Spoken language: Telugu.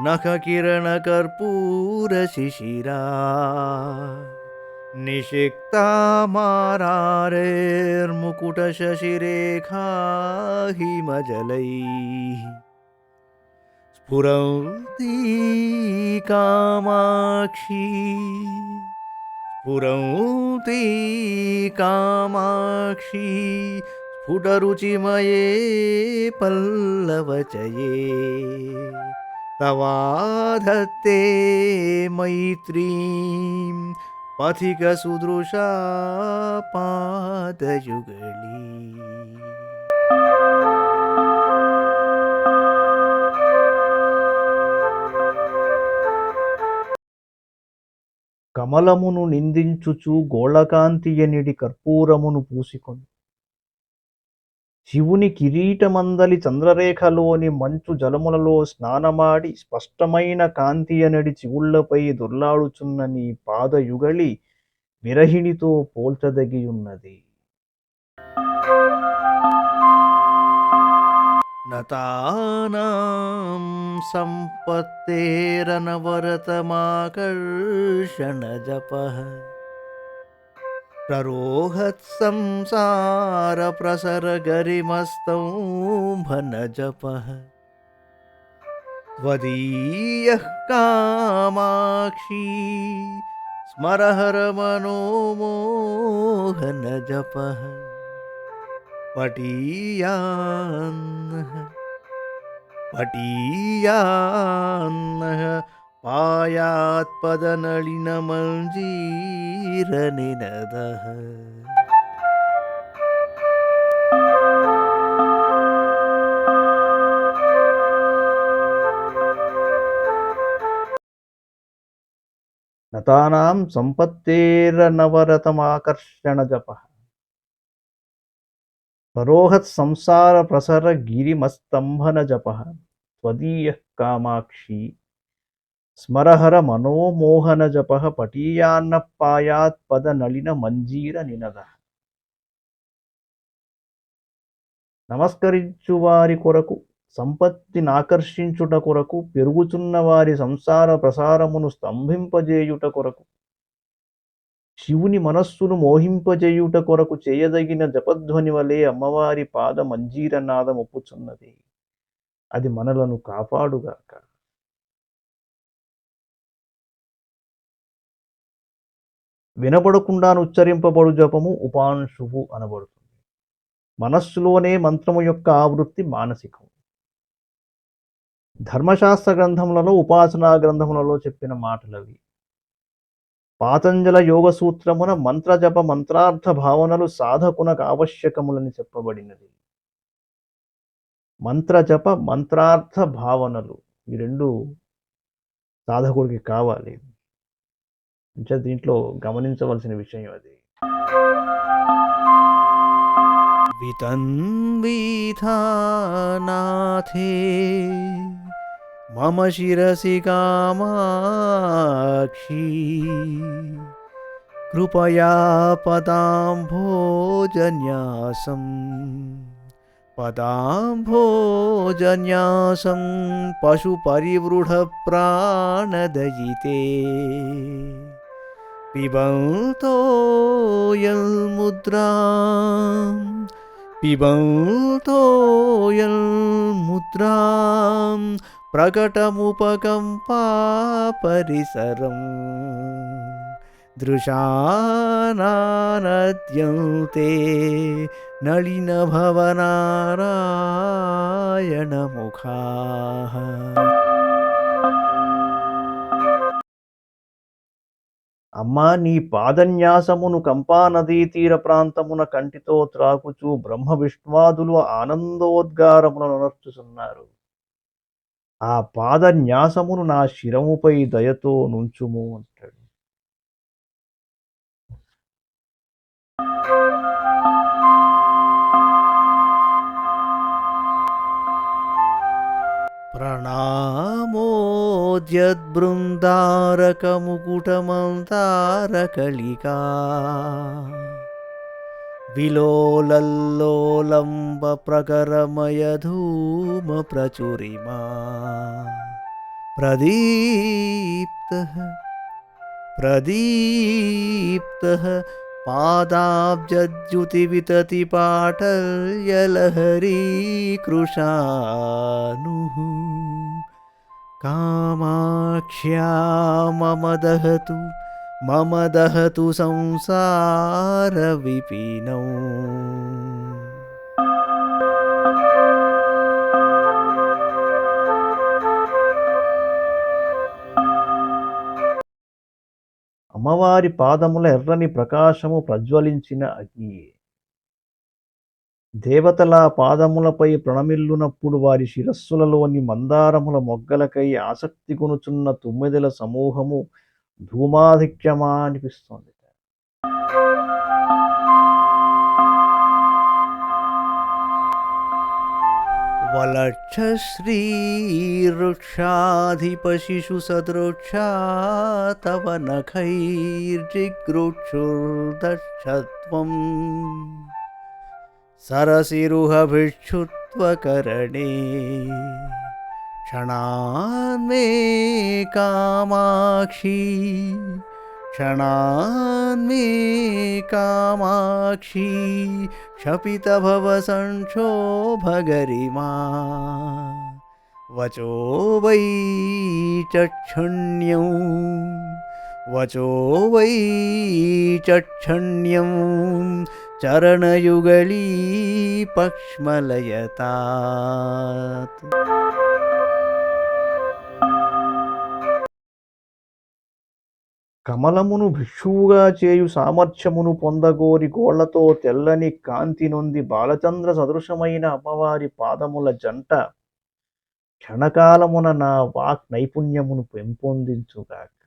नखकिरणकर्पूरशिशिरा निषिक्तामारारेर्मुकुटशशिरेखा हिमजलैः स्फुरन्ती कामाक्षी स्फुरन्ती कामाक्षी स्फुटरुचिमये पल्लवचये तवाधत्ते मैत्रीं पथिकसुदृशा पादयुगली। కమలమును నిందించుచు గోళకాంతియనిడి కర్పూరమును పూసికొని శివుని కిరీటమందలి చంద్రరేఖలోని మంచు జలములలో స్నానమాడి స్పష్టమైన కాంతియనడి చివుళ్లపై దొర్లాడుచున్న నీ పాదయుగళి విరహిణితో పోల్చదగియున్నది. నతానాం సంపత్తేరనవరతమాకర్షణ జపః ప్రరోహత్సంసార ప్రసర గరిమస్తౌంభన జపః త్వదీయః కామాక్షీ స్మరహర మనోమోహన జపః పటీయాన్నః పటీయాన్నః పాయాత్పదనళినమంజీరనినదః. నతానాం సంపత్తేరనవరతమాకర్షణ జపః పరోహత్ సంసార ప్రసర గిరిమస్తంభన జపః త్వదీయః కామాక్షి స్మరహర మనోమోహన జపః పటీయాన్నః పాయాత్పద నళిన మంజీర నినదః. నమస్కరించు వారి కొరకు సంపత్తిని ఆకర్షించుట కొరకు పెరుగుచున్న వారి సంసార ప్రసారమును స్తంభింపజేయుట కొరకు శివుని మనస్సును మోహింపజేయుట కొరకు చేయదగిన జపధ్వని వలె అమ్మవారి పాద మంజీరనాదం ఒప్పుచున్నది. అది మనలను కాపాడుగాక. వినబడకుండా ఉచ్చరింపబడు జపము ఉపాంశువు అనబడుతుంది. మనస్సులోనే మంత్రము యొక్క ఆవృత్తి మానసికం. ధర్మశాస్త్ర గ్రంథములలో ఉపాసనా గ్రంథములలో చెప్పిన మాటలవి. పాతంజల యోగ సూత్రమున మంత్రజప మంత్రార్థ భావనలు సాధకునకు ఆవశ్యకములని చెప్పబడినది. మంత్రజప మంత్రార్థ భావనలు ఈ రెండు సాధకుడికి కావాలి. దీంట్లో గమనించవలసిన విషయం అది. వితన్విధానాథే మమ శిరసి కామాక్షి కృపయా పదాంభోజన్యాసం పశుపరివృఢ ప్రాణదయితే పిబంతోయల్ముద్రాం ప్రకటముపకంపా పరిసరం దృశానానద్యంతే నళినభవనారాయణముఖాః. అమ్మా, నీ పాదన్యాసమును కంపానదీ తీర ప్రాంతమున కంటితో త్రాకుచూ బ్రహ్మ విష్ణువాదులు ఆనందోద్గారములను నర్చుచున్నారు. ఆ పాదన్యాసమును నా శిరముపై దయతో నుంచుము అంటాడు. ప్రణామోద్యద్బృందారకముకుటమంతారకళికా విలోలల్లోలంబ ప్రకరమయ ధూమ ప్రచురిమా ప్రదీప్తః ప్రదీప్తః పాదాబ్జద్యుతివితతిపాటల్యలహరీ కృశానుః కామాక్ష్యా మమ దహతు సంసార విపినౌ. అమ్మవారి పాదముల ఎర్రని ప్రకాశము ప్రజ్వలించిన అగ్నియే. దేవతల పాదములపై ప్రణమిల్లునప్పుడు వారి శిరస్సులలోని మందారముల మొగ్గలకై ఆసక్తి కొనుచున్న తుమ్మెదల సమూహము ధూమాధిక్యమా అనిపిస్తోంది. వలక్షశ్రీవృక్షాధిపశిషు సదృక్షా తవ నఖైర్జిగృక్షుర్దక్షత్వం సరసిరుహభిక్షుత్వకరణే క్షణాన్మే కామాక్షి క్షణాన్మే కామాక్షి క్షపితభవ సంక్షోభగరిమా వచో వై చక్షుణ్యం వచో వై చక్షుణ్యం చరణయుగళీ పక్ష్మలయతాత్. కమలమును భిక్షువుగా చేయు సామర్థ్యమును పొందగోరి గోళ్లతో తెల్లని కాంతి నొంది బాలచంద్ర సదృశమైన అమ్మవారి పాదముల జంట క్షణకాలమున నా వాక్ నైపుణ్యమును పెంపొందించుగాక.